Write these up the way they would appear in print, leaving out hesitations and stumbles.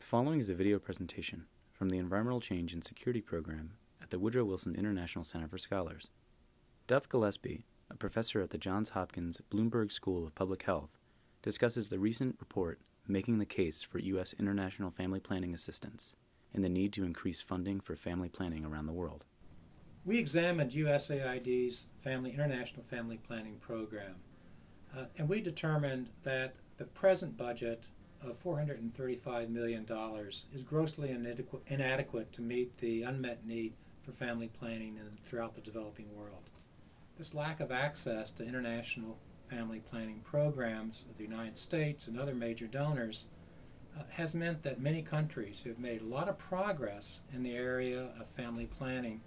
following is a video presentation from the Environmental Change and Security Program at the Woodrow Wilson International Center for Scholars. Duff Gillespie, a professor at the Johns Hopkins Bloomberg School of Public Health, discusses the recent report making the case for U.S. international family planning assistance and the need to increase funding for family planning around the world. We examined USAID's international family planning program, and we determined that the present budget of $435 million is grossly inadequate to meet the unmet need for family planning throughout the developing world. This lack of access to international family planning programs of the United States and other major donors has meant that many countries who have made a lot of progress in the area of family planning,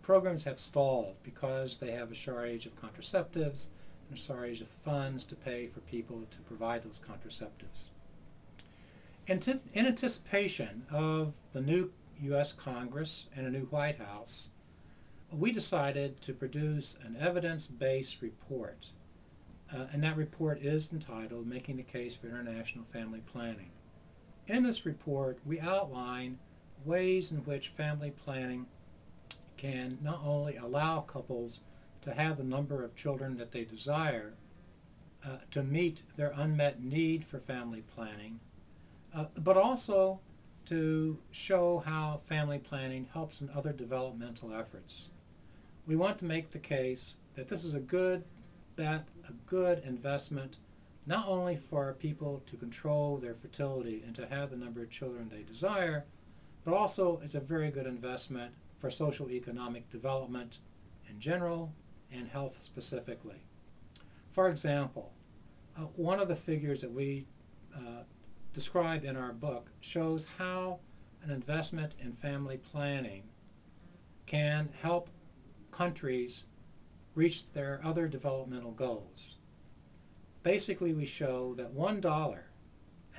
programs have stalled because they have a shortage of contraceptives and a shortage of funds to pay for people to provide those contraceptives. In anticipation of the new U.S. Congress and a new White House, we decided to produce an evidence-based report, and that report is entitled Making the Case for International Family Planning. In this report, we outline ways in which family planning can not only allow couples to have the number of children that they desire to meet their unmet need for family planning, but also to show how family planning helps in other developmental efforts. We want to make the case that this is a good bet, a good investment, not only for people to control their fertility and to have the number of children they desire, but also it's a very good investment for social economic development in general and health specifically. For example, one of the figures that we describe in our book shows how an investment in family planning can help countries reach their other developmental goals. Basically, we show that $1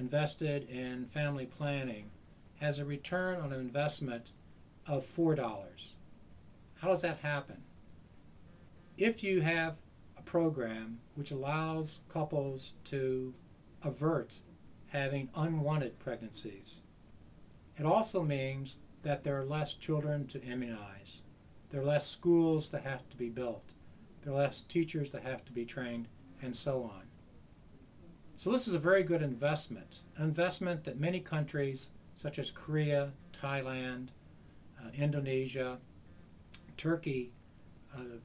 invested in family planning has a return on an investment of $4. How does that happen? If you have a program which allows couples to avert having unwanted pregnancies, it also means that there are less children to immunize. There are less schools that have to be built. There are less teachers that have to be trained, and so on. So this is a very good investment, an investment that many countries such as Korea, Thailand, Indonesia, Turkey, and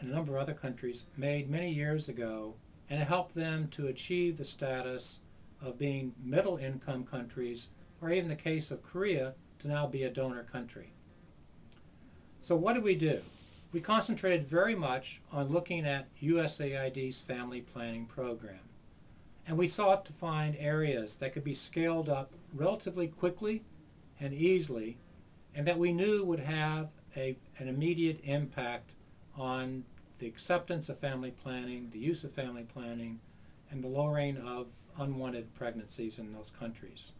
a number of other countries made many years ago, and it helped them to achieve the status of being middle-income countries, or even in the case of Korea, to now be a donor country. So what did we do? We concentrated very much on looking at USAID's family planning program. And we sought to find areas that could be scaled up relatively quickly and easily, and that we knew would have an immediate impact on the acceptance of family planning, the use of family planning, and the lowering of unwanted pregnancies in those countries.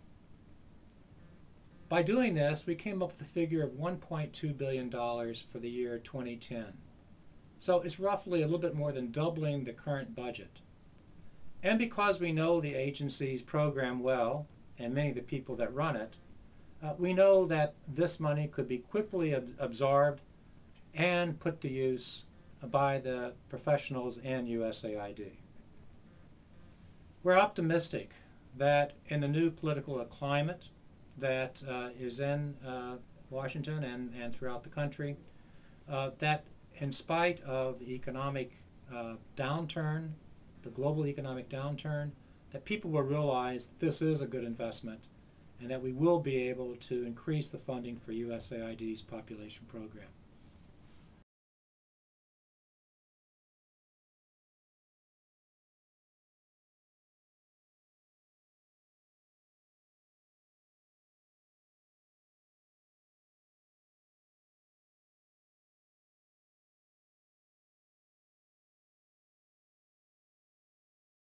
By doing this, we came up with a figure of $1.2 billion for the year 2010. So it's roughly a little bit more than doubling the current budget. And because we know the agency's program well, and many of the people that run it, we know that this money could be quickly absorbed and put to use by the professionals in USAID. We're optimistic that in the new political climate that is in Washington and throughout the country, that in spite of the economic downturn, the global economic downturn, that people will realize this is a good investment and that we will be able to increase the funding for USAID's population program.